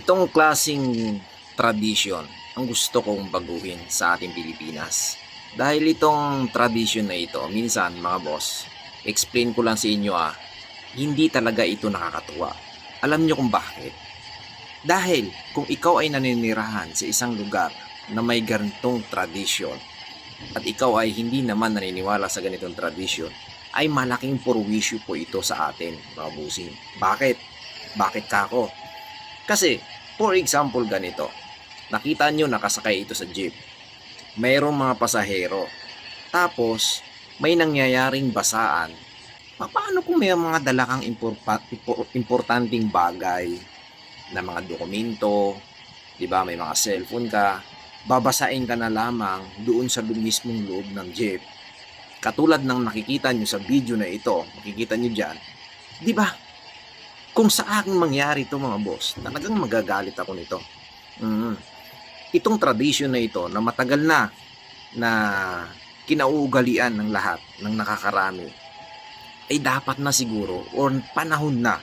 Itong klasing tradisyon ang gusto kong baguhin sa ating Pilipinas. Dahil itong tradisyon na ito, minsan mga boss, explain ko lang sa inyo hindi talaga ito nakakatuwa. Alam nyo kung bakit? Dahil kung ikaw ay naninirahan sa isang lugar na may ganitong tradisyon at ikaw ay hindi naman naniniwala sa ganitong tradisyon, ay malaking purwisyo po ito sa atin, mga busing. Bakit? Bakit kako? Kasi, for example ganito, nakita nyo nakasakay ito sa jeep. Mayroong mga pasahero. Tapos, may nangyayaring basaan. Paano kung may mga dala kang importanteng bagay na mga dokumento, di ba, may mga cellphone ka, babasain ka na lamang doon sa mismong loob ng jeep. Katulad ng nakikita nyo sa video na ito, makikita nyo dyan, di ba? Kung sa akin mangyari ito mga boss, talagang magagalit ako nito. Itong tradisyon na ito na matagal na kinauugalian ng lahat, ng nakakarami, ay dapat na siguro or panahon na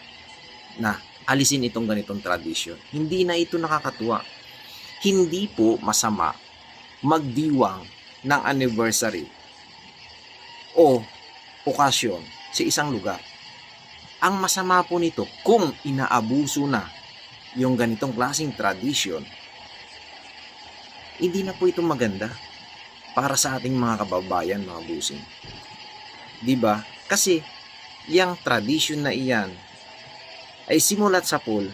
alisin itong ganitong tradisyon. Hindi na ito nakakatuwa. Hindi po masama magdiwang ng anniversary o okasyon sa isang lugar. Ang masama po nito kung inaabuso na yung ganitong klaseng tradisyon, hindi na po ito maganda para sa ating mga kababayan, mga busing. Diba? Kasi yung tradisyon na iyan ay simulat sa pool,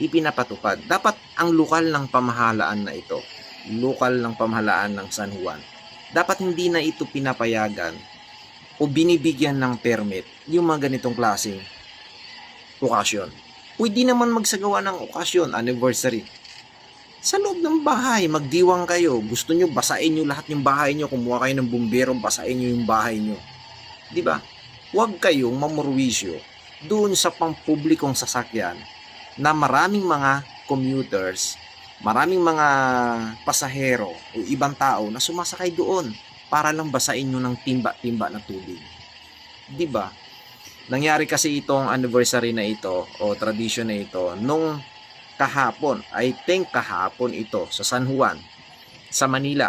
ipinapatupad. Dapat ang lokal ng pamahalaan na ito, lokal ng pamahalaan ng San Juan, dapat hindi na ito pinapayagan o binibigyan ng permit yung mga ganitong klaseng okasyon. Pwede naman magsagawa ng okasyon, anniversary. Sa loob ng bahay, magdiwang kayo. Gusto nyo, basain nyo lahat yung bahay nyo. Kumuha kayo ng bumbero, basain nyo yung bahay nyo. Diba? Huwag kayong mamurwisyo doon sa pampublikong sasakyan na maraming mga commuters, maraming mga pasahero o ibang tao na sumasakay doon para lang basain nyo ng timba-timba na tubig. Diba? Nangyari kasi itong anniversary na ito o tradition na ito nung kahapon, I think kahapon ito sa San Juan, sa Manila.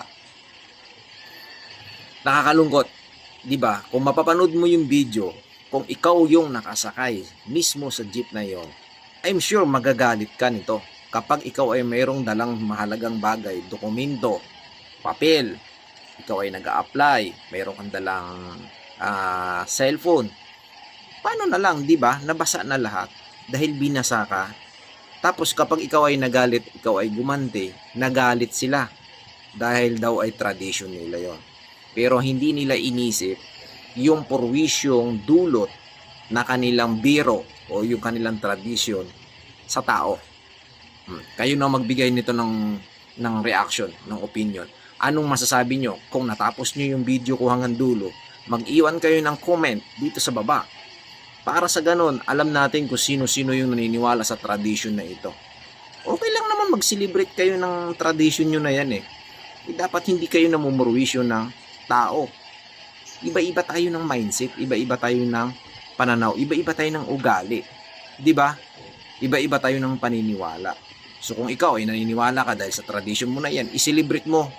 Nakakalungkot, di ba? Kung mapapanood mo yung video, kung ikaw yung nakasakay mismo sa jeep na yon, I'm sure magagalit ka nito. Kapag ikaw ay mayroong dalang mahalagang bagay, dokumento, papel, ikaw ay nag-a-apply, mayroong kang dalang cellphone, paano na lang, di ba? Nabasa na lahat dahil binasa ka. Tapos kapag ikaw ay nagalit, ikaw ay gumante, nagalit sila dahil daw ay tradition nila yon. Pero hindi nila inisip yung purwisyong dulot na kanilang biro o yung kanilang tradisyon sa tao. Kayo na magbigay nito ng reaction, ng opinion. Anong masasabi nyo? Kung natapos nyo yung video ko hanggang dulo, mag-iwan kayo ng comment dito sa baba. Para sa ganun, alam natin kung sino-sino yung naniniwala sa tradition na ito. Okay lang naman mag-celebrate kayo ng tradition nyo na yan . Dapat hindi kayo namumurwisyo ng tao. Iba-iba tayo ng mindset, iba-iba tayo ng pananaw, iba-iba tayo ng ugali. Diba? Iba-iba tayo ng paniniwala. So kung ikaw ay naniniwala ka dahil sa tradition mo na yan, i-celebrate mo.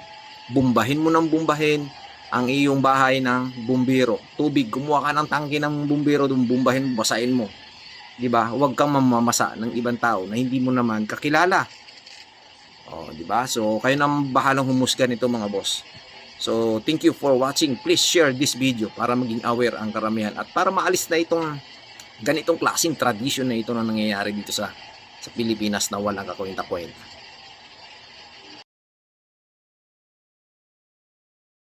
Bumbahin mo ng bumbahin ang iyong bahay ng bumbero. Tubig, kumuha ka ng tangke ng bumbero, bumbahin mo, basain mo. Diba? Huwag kang mamamasa ng ibang tao na hindi mo naman kakilala. Diba? So, kayo nang bahalang humusga nito mga boss. So, thank you for watching. Please share this video para maging aware ang karamihan at para maalis na itong ganitong klaseng tradition na ito na nangyayari dito sa Pilipinas na walang kakwenta-kwenta.